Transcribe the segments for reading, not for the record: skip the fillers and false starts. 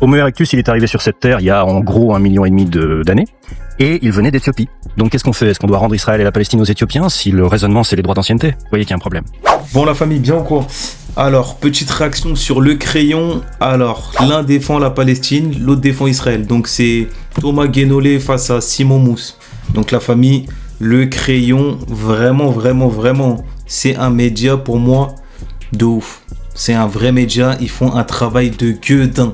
Homo erectus, il est arrivé sur cette terre il y a en gros 1,5 million d'années, et il venait d'Éthiopie. Donc qu'est-ce qu'on fait? Est-ce qu'on doit rendre Israël et la Palestine aux Éthiopiens si le raisonnement c'est les droits d'ancienneté? Vous voyez qu'il y a un problème. Bon la famille, bien ou quoi? Alors, petite réaction sur le crayon. Alors, l'un défend la Palestine, l'autre défend Israël. Donc c'est Thomas Guénolé face à Simon Mousse. Donc la famille, le crayon, vraiment, c'est un média pour moi de ouf. C'est un vrai média, ils font un travail de gueudin.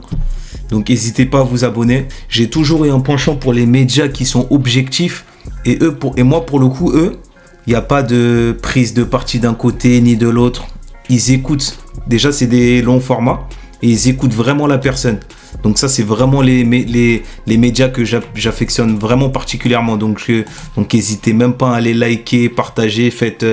Donc n'hésitez pas à vous abonner. J'ai toujours eu un penchant pour les médias qui sont objectifs. Et moi pour le coup, il n'y a pas de prise de parti d'un côté ni de l'autre. Ils écoutent. Déjà, c'est des longs formats. Et ils écoutent vraiment la personne. Donc ça, c'est vraiment les médias que j'affectionne vraiment particulièrement. Donc n'hésitez même pas à aller liker, partager. Faites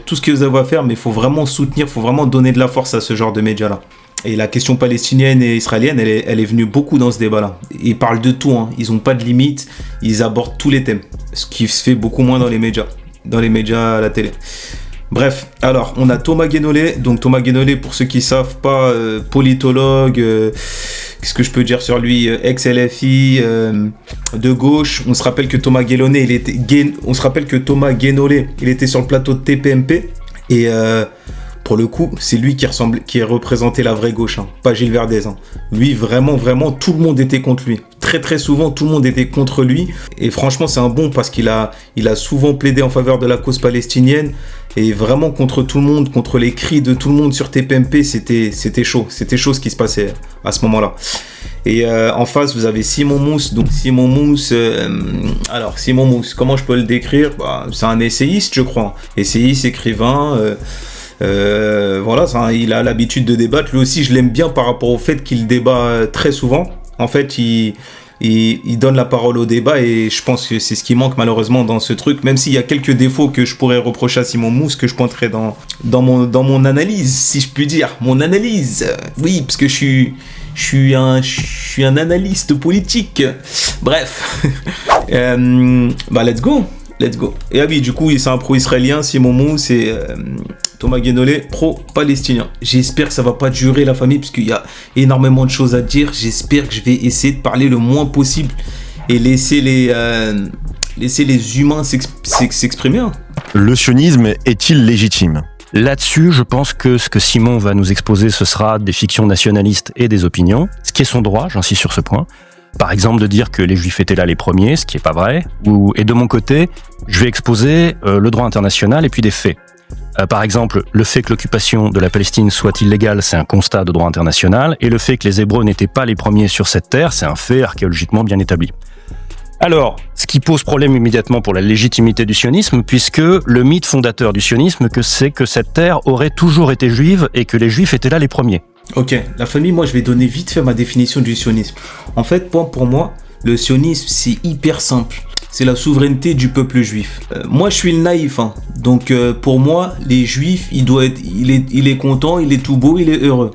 tout ce que vous avez à faire. Mais il faut vraiment soutenir, il faut vraiment donner de la force à ce genre de médias-là. Et la question palestinienne et israélienne, elle est venue beaucoup dans ce débat-là. Ils parlent de tout, hein. Ils n'ont pas de limite. Ils abordent tous les thèmes. Ce qui se fait beaucoup moins dans les médias. Dans les médias à la télé. Bref, alors, on a Thomas Guénolé. Donc Thomas Guénolé, pour ceux qui ne savent pas, politologue, qu'est-ce que je peux dire sur lui, ex-LFI, de gauche. On se rappelle que Thomas Guénolé, il était sur le plateau de TPMP. Et pour le coup, c'est lui qui représentait la vraie gauche, hein, pas Gilles Verdez. Hein. Lui, vraiment, tout le monde était contre lui. Très souvent, tout le monde était contre lui. Et franchement, c'est un bon parce qu'il a souvent plaidé en faveur de la cause palestinienne. Et vraiment contre tout le monde, contre les cris de tout le monde sur TPMP, c'était chaud. C'était chaud ce qui se passait à ce moment-là. Et en face, vous avez Simon Mousse. Donc Simon Mousse, comment je peux le décrire? C'est un essayiste, je crois. Essayiste, écrivain. Voilà, il a l'habitude de débattre. Lui aussi, je l'aime bien par rapport au fait qu'il débat très souvent. En fait, il donne la parole au débat et je pense que c'est ce qui manque malheureusement dans ce truc, même s'il y a quelques défauts que je pourrais reprocher à Simon Mousse, que je pointerai dans mon analyse, si je puis dire. Mon analyse, oui, parce que je suis un analyste politique. Bref, let's go. Et oui, du coup, c'est un pro-israélien, Simon Mousse, et Thomas Guénolé, pro-palestinien. J'espère que ça va pas durer, la famille, parce qu'il y a énormément de choses à dire. J'espère que je vais essayer de parler le moins possible et laisser les humains s'exprimer. Hein. Le sionisme est-il légitime? Là-dessus, je pense que ce que Simon va nous exposer, ce sera des fictions nationalistes et des opinions, ce qui est son droit, j'insiste sur ce point. Par exemple, de dire que les Juifs étaient là les premiers, ce qui est pas vrai. Et de mon côté, je vais exposer le droit international et puis des faits. Par exemple, le fait que l'occupation de la Palestine soit illégale, c'est un constat de droit international. Et le fait que les Hébreux n'étaient pas les premiers sur cette terre, c'est un fait archéologiquement bien établi. Alors, ce qui pose problème immédiatement pour la légitimité du sionisme, puisque le mythe fondateur du sionisme, c'est que cette terre aurait toujours été juive et que les Juifs étaient là les premiers. Ok, la famille, moi je vais donner vite fait ma définition du sionisme. En fait, pour moi, le sionisme c'est hyper simple. C'est la souveraineté du peuple juif. Moi je suis le naïf, hein. Donc pour moi, les Juifs, il est content, il est tout beau, il est heureux.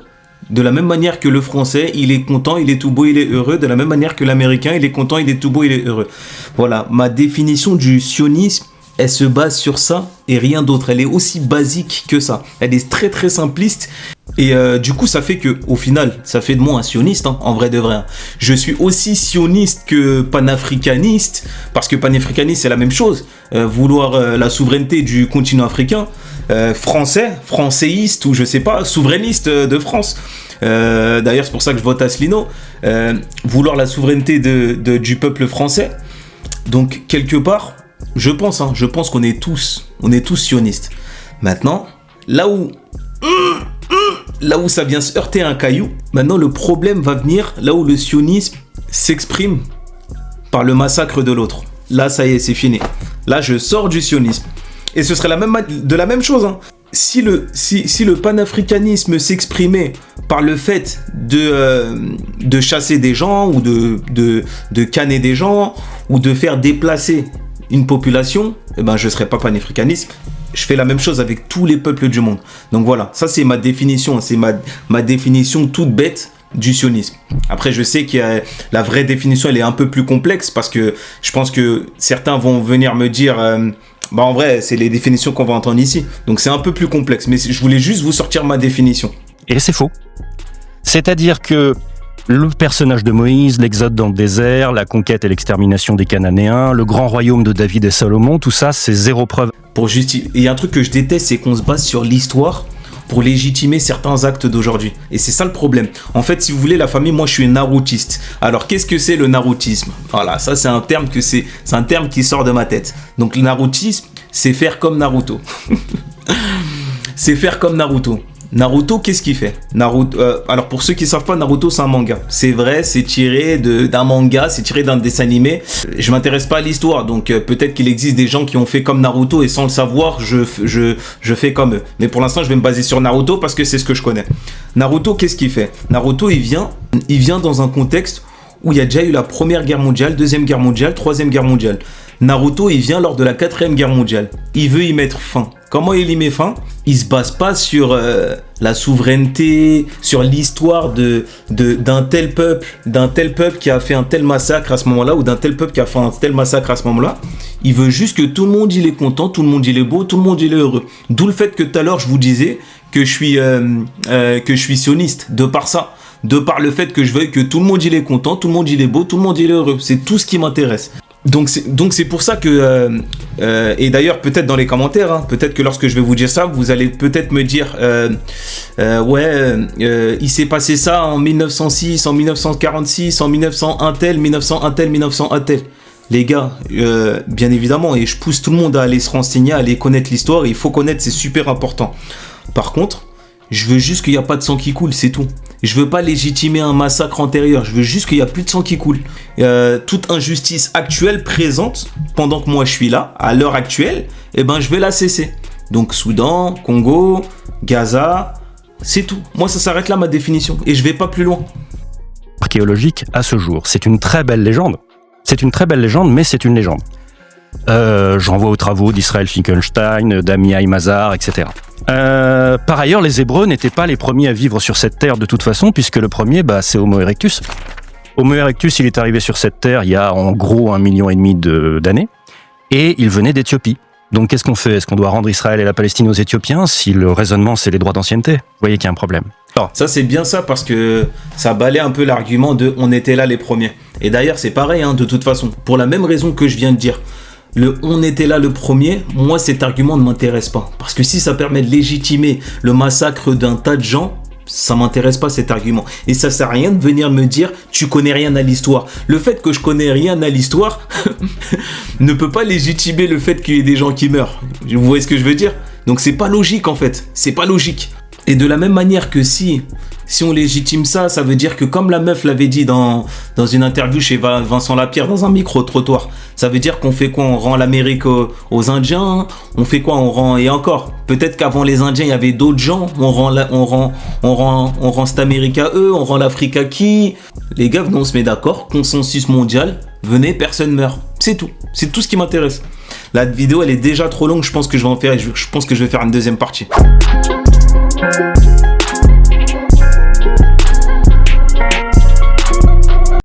De la même manière que le français, il est content, il est tout beau, il est heureux. De la même manière que l'américain, il est content, il est tout beau, il est heureux. Voilà, ma définition du sionisme, elle se base sur ça et rien d'autre. Elle est aussi basique que ça. Elle est très simpliste. Et du coup, ça fait que, au final, ça fait de moi un sioniste, hein, en vrai de vrai. Hein. Je suis aussi sioniste que panafricaniste, parce que panafricaniste, c'est la même chose. Vouloir la souveraineté du continent africain, françaisiste, ou je sais pas, souverainiste de France. D'ailleurs, c'est pour ça que je vote Asselineau. Vouloir la souveraineté du peuple français. Donc, quelque part, je pense qu'on est tous sionistes. Maintenant, là où ça vient se heurter à un caillou, maintenant le problème va venir là où le sionisme s'exprime par le massacre de l'autre. Là, ça y est, c'est fini. Là, je sors du sionisme. Et ce serait de la même chose. Hein. Si le panafricanisme s'exprimait par le fait de chasser des gens ou de canner des gens ou de faire déplacer une population, eh ben, je ne serais pas panafricaniste. Je fais la même chose avec tous les peuples du monde. Donc voilà, ça c'est ma définition. C'est ma définition toute bête du sionisme. Après, je sais que la vraie définition, elle est un peu plus complexe parce que je pense que certains vont venir me dire... en vrai, c'est les définitions qu'on va entendre ici. Donc c'est un peu plus complexe. Mais je voulais juste vous sortir ma définition. Et c'est faux. C'est-à-dire que Le personnage de Moïse, l'exode dans le désert, la conquête et l'extermination des Cananéens, le grand royaume de David et Salomon, tout ça, c'est zéro preuve. Pour justifier. Et un truc que je déteste, c'est qu'on se base sur l'histoire pour légitimer certains actes d'aujourd'hui. Et c'est ça le problème. En fait, si vous voulez, la famille, moi, je suis un naroutiste. Alors, qu'est-ce que c'est le naroutisme? Voilà, ça, c'est un terme qui sort de ma tête. Donc, le naroutisme, c'est faire comme Naruto. C'est faire comme Naruto. Naruto, qu'est-ce qu'il fait? Alors pour ceux qui ne savent pas, Naruto c'est un manga. C'est vrai, c'est tiré d'un manga, c'est tiré d'un dessin animé. Je m'intéresse pas à l'histoire, donc peut-être qu'il existe des gens qui ont fait comme Naruto et sans le savoir, je fais comme eux. Mais pour l'instant, je vais me baser sur Naruto parce que c'est ce que je connais. Naruto, qu'est-ce qu'il fait? Naruto, il vient dans un contexte où il y a déjà eu la Première Guerre mondiale, Deuxième Guerre mondiale, Troisième Guerre mondiale. Naruto, il vient lors de la 4e Guerre mondiale. Il veut y mettre fin. Comment il y met fin? Il se base pas sur la souveraineté, sur l'histoire d'un tel peuple qui a fait un tel massacre à ce moment-là, ou d'un tel peuple qui a fait un tel massacre à ce moment-là. Il veut juste que tout le monde il est content, tout le monde il est beau, tout le monde il est heureux. D'où le fait que tout à l'heure je vous disais que je suis sioniste, de par ça. De par le fait que je veuille que tout le monde il est content, tout le monde il est beau, tout le monde il est heureux. C'est tout ce qui m'intéresse. Donc c'est pour ça que et d'ailleurs peut-être dans les commentaires, hein, peut-être que lorsque je vais vous dire ça, vous allez peut-être me dire il s'est passé ça en 1906, en 1946, en 1901 tel, 1901 tel, 1901 tel. Les gars, bien évidemment, et je pousse tout le monde à aller se renseigner, à aller connaître l'histoire. Il faut connaître, c'est super important. Par contre, je veux juste qu'il n'y a pas de sang qui coule, c'est tout. Je veux pas légitimer un massacre antérieur, je veux juste qu'il n'y a plus de sang qui coule. Toute injustice actuelle présente, pendant que moi je suis là, à l'heure actuelle, eh ben je vais la cesser. Donc Soudan, Congo, Gaza, c'est tout. Moi ça s'arrête là ma définition, et je vais pas plus loin. Archéologique à ce jour, c'est une très belle légende. C'est une très belle légende, mais c'est une légende. J'en vois aux travaux d'Israël Finkelstein, d'Amiai Mazar, etc. Par ailleurs, les Hébreux n'étaient pas les premiers à vivre sur cette terre de toute façon, puisque le premier, c'est Homo erectus. Homo erectus, il est arrivé sur cette terre il y a en gros 1,5 million d'années, et il venait d'Éthiopie. Donc qu'est-ce qu'on fait? Est-ce qu'on doit rendre Israël et la Palestine aux Éthiopiens si le raisonnement c'est les droits d'ancienneté? Vous voyez qu'il y a un problème. Ça c'est bien ça parce que ça balaie un peu l'argument de on était là les premiers. Et d'ailleurs c'est pareil de toute façon, pour la même raison que je viens de dire. Le on était là le premier, moi cet argument ne m'intéresse pas. Parce que si ça permet de légitimer le massacre d'un tas de gens, ça m'intéresse pas cet argument. Et ça sert à rien de venir me dire tu connais rien à l'histoire. Le fait que je connais rien à l'histoire ne peut pas légitimer le fait qu'il y ait des gens qui meurent. Vous voyez ce que je veux dire? Donc c'est pas logique en fait, c'est pas logique. Et de la même manière que si on légitime ça, ça veut dire que comme la meuf l'avait dit dans une interview chez Vincent Lapierre dans un micro-trottoir, ça veut dire qu'on fait quoi? On rend l'Amérique aux Indiens, on fait quoi? On rend, et encore, peut-être qu'avant les Indiens il y avait d'autres gens, on rend cette Amérique à eux, on rend l'Afrique à qui? Les gars, venons on se met d'accord, consensus mondial, venez, personne meurt. C'est tout ce qui m'intéresse. La vidéo elle est déjà trop longue, je pense que je vais faire une deuxième partie.